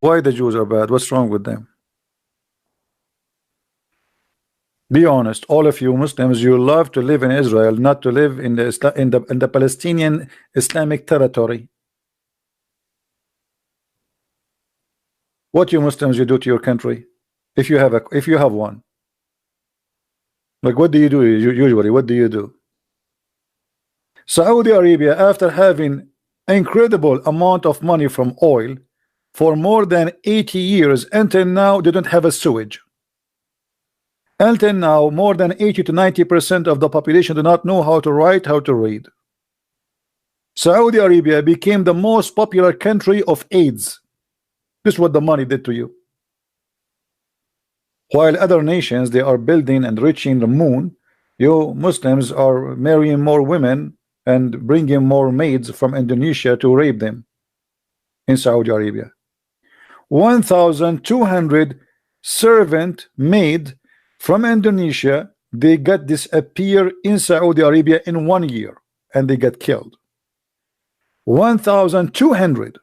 Why the Jews are bad? What's wrong with them? Be honest, all of you Muslims, you love to live in Israel, not to live in the Palestinian Islamic territory. What you Muslims you do to your country, if you have one? Like, what do you do usually? What do you do? Saudi Arabia, after having incredible amount of money from oil for more than 80 years, until now they don't have a sewage. Until now, more than 80 to 90% of the population do not know how to write, how to read. Saudi Arabia became the most popular country of AIDS. This is what the money did to you. While other nations, they are building and reaching the moon, you Muslims are marrying more women and bringing more maids from Indonesia to rape them in Saudi Arabia. 1,200 servant maid from Indonesia, they got disappear in Saudi Arabia in 1 year, and they got killed. 1,200.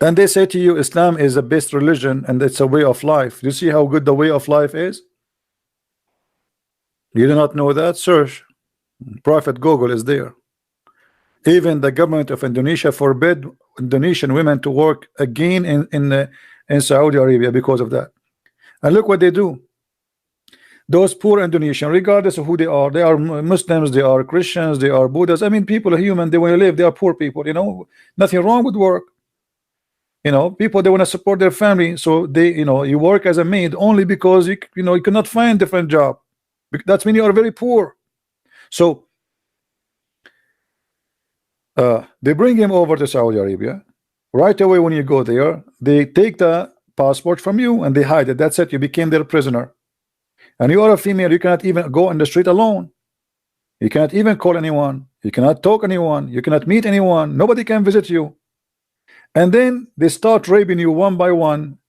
And they say to you, Islam is the best religion and it's a way of life. Do you see how good the way of life is? You do not know that? Search. Prophet Google is there. Even the government of Indonesia forbid Indonesian women to work again in Saudi Arabia because of that. And look what they do. Those poor Indonesians, regardless of who they are Muslims, they are Christians, they are Buddhists. I mean, people are human. They want to live. They are poor people. You know, nothing wrong with work. You know, people, they want to support their family, so they, you know, you work as a maid only because you cannot find different job. That's when you are very poor. So they bring him over to Saudi Arabia. Right away when you go there, they take the passport from you and they hide it. That's it. You became their prisoner. And you are a female. You cannot even go on the street alone. You cannot even call anyone. You cannot talk to anyone. You cannot meet anyone. Nobody can visit you. And then they start raping you one by one.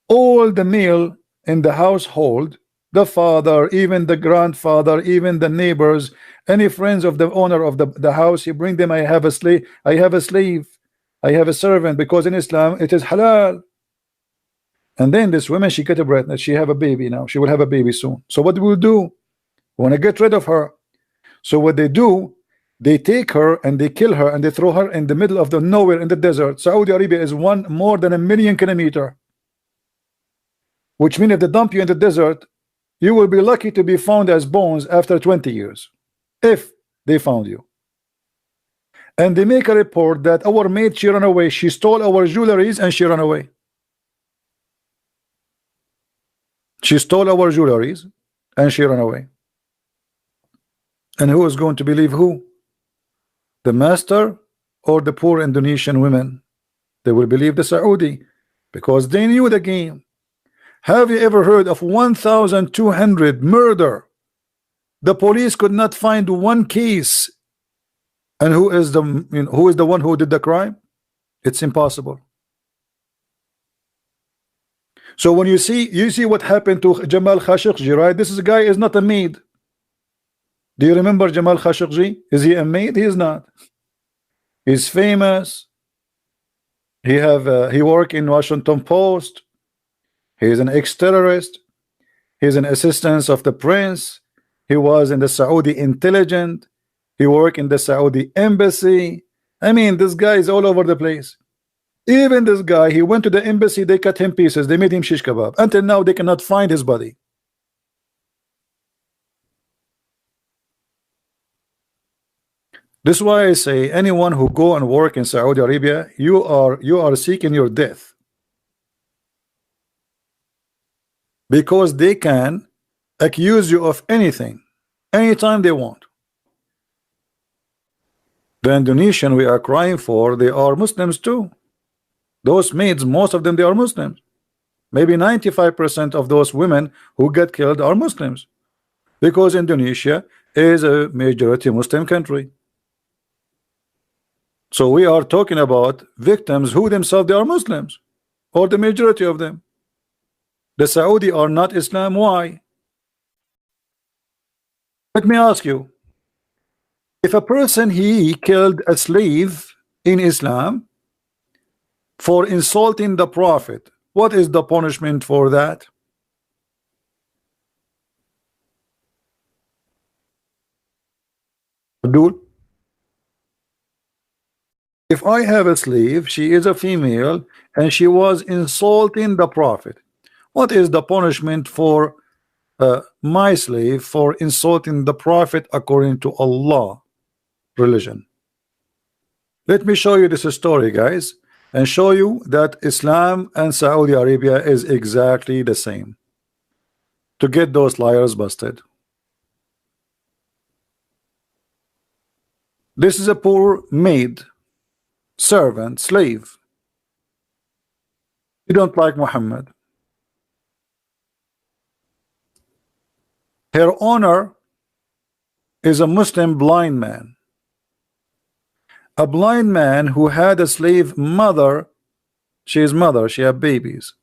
All the male in the household, the father, even the grandfather, even the neighbors, any friends of the owner of the house, you bring them. I have a slave, I have a slave, I have a servant, because in Islam it is halal. And then this woman, she get a breath, she have a baby now. She will have a baby soon. So what will do? We want to get rid of her. So what they do, they take her and they kill her and they throw her in the middle of the nowhere in the desert. Saudi Arabia is more than 1 million kilometers, which means if they dump you in the desert, you will be lucky to be found as bones after 20 years, if they found you. And they make a report that our maid, she ran away. She stole our jewelries and she ran away. She stole our jewelries and she ran away. And who is going to believe who? The master or the poor Indonesian women? They will believe the Saudi, because they knew the game. Have you ever heard of 1,200 murder? The police could not find one case. And who is the one who did the crime? It's impossible. So when you see what happened to Jamal Khashoggi, right? This guy is not a maid. Do you remember Jamal Khashoggi? Is he a maid? He is not. He's famous. He worked in Washington Post. He's an ex-terrorist. He's an assistant of the prince. He was in the Saudi intelligence. He worked in the Saudi embassy. I mean, this guy is all over the place. Even this guy, he went to the embassy, they cut him pieces, they made him shish kebab. Until now, they cannot find his body. This is why I say anyone who go and work in Saudi Arabia, you are seeking your death, because they can accuse you of anything anytime they want. The Indonesian we are crying for, they are Muslims too. Those maids, most of them, they are Muslims. Maybe 95% of those women who get killed are Muslims, because Indonesia is a majority Muslim country. So we are talking about victims who themselves, they are Muslims, or the majority of them. The Saudi are not Islam. Why? Let me ask you, if a person he killed a slave in Islam, for insulting the Prophet. What is the punishment for that? Dude, if I have a slave, she is a female, and she was insulting the Prophet. What is the punishment for my slave for insulting the Prophet according to Allah religion? Let me show you this story, guys, and show you that Islam and Saudi Arabia is exactly the same, to get those liars busted. This is a poor maid, servant, slave. You don't like Muhammad. Her owner is a Muslim blind man. A blind man who had a slave mother. She is mother, she had babies,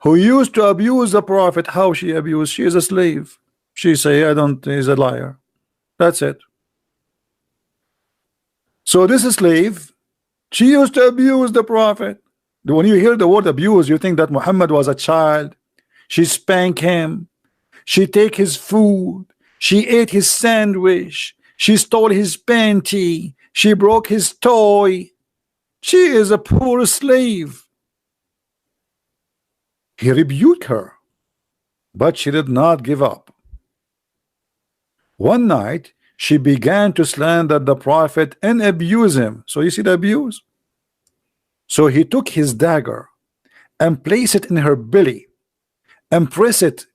who used to abuse the Prophet. How she abused? She is a slave. She say, I don't, is a liar. That's it. So this slave, she used to abuse the Prophet. When you hear the word abuse, you think that Muhammad was a child. She spanked him. She take his food. She ate his sandwich. She stole his panty. She broke his toy. She is a poor slave. He rebuked her, but she did not give up. One night, she began to slander the Prophet and abuse him. So you see the abuse? So he took his dagger and placed it in her belly and pressed it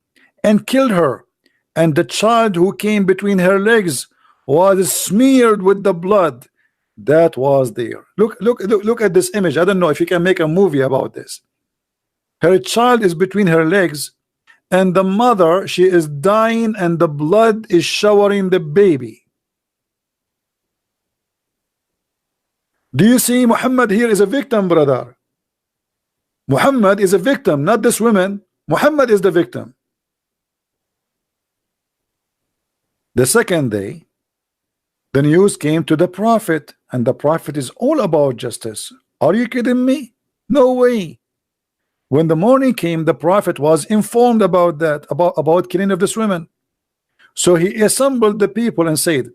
and killed her. And the child who came between her legs was smeared with the blood that was there. Look at this image. I don't know if you can make a movie about this. Her child is between her legs, and the mother, she is dying, and the blood is showering the baby. Do you see Muhammad here is a victim, brother? Muhammad is a victim, not this woman. Muhammad is the victim. The second day, the news came to the Prophet, and the Prophet is all about justice. Are you kidding me? No way. When the morning came, the Prophet was informed about that, about killing of this woman. So he assembled the people and said,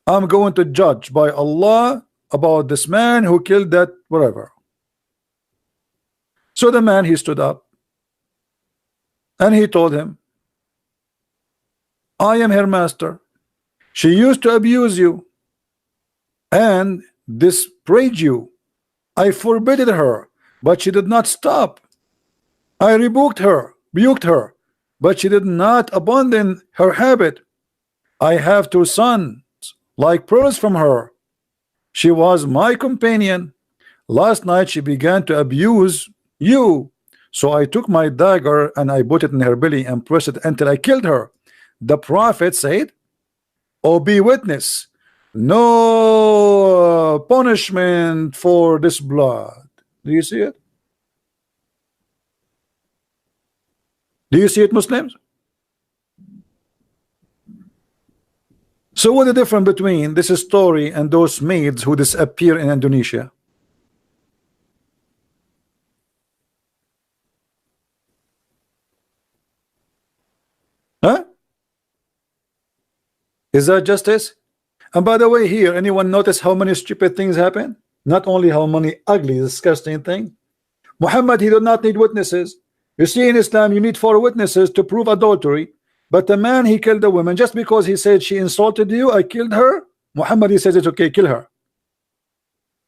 I'm going to judge by Allah about this man who killed that whatever. So the man, he stood up and he told him, I am her master. She used to abuse you and disparage you. I forbade her, but she did not stop. I rebuked her, but she did not abandon her habit. I have 2 sons, like pearls from her. She was my companion. Last night she began to abuse you. So I took my dagger and I put it in her belly and pressed it until I killed her. The Prophet said, oh, be witness, no punishment for this blood. Do you see it? Do you see it, Muslims? So what is the difference between this story and those maids who disappear in Indonesia? Huh? Is that justice? And by the way, here, anyone notice how many stupid things happen? Not only how many ugly, disgusting things. Muhammad, he did not need witnesses. You see, in Islam, you need 4 witnesses to prove adultery. But the man, he killed the woman just because he said she insulted you, I killed her. Muhammad, he says it's okay, kill her.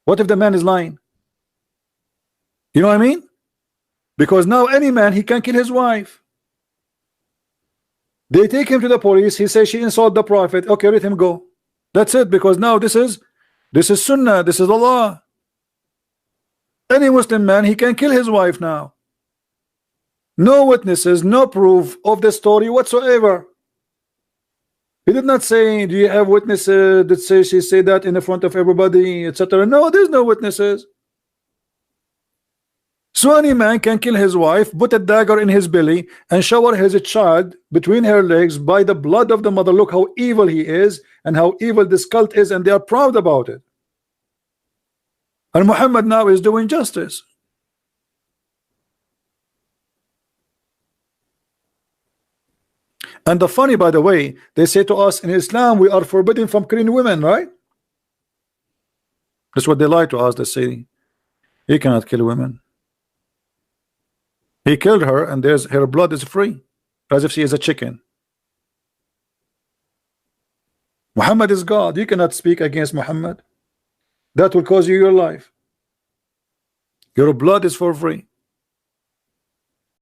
What if the man is lying? You know what I mean? Because now any man, he can kill his wife. They take him to the police. He says she insulted the Prophet. Okay, let him go. That's it. Because now this is Sunnah. This is the law. Any Muslim man, he can kill his wife now. No witnesses, no proof of the story whatsoever. He did not say, do you have witnesses that say she said that in the front of everybody, etc. No, there's no witnesses. So any man can kill his wife, put a dagger in his belly, and shower his child between her legs by the blood of the mother. Look how evil he is and how evil this cult is, and they are proud about it. And Muhammad now is doing justice. And the funny, by the way, they say to us in Islam we are forbidden from killing women, right? That's what they lie to us. They say he cannot kill women. He killed her, and there's her blood is free, as if she is a chicken. Muhammad is God. You cannot speak against Muhammad. That will cause you your life. Your blood is for free.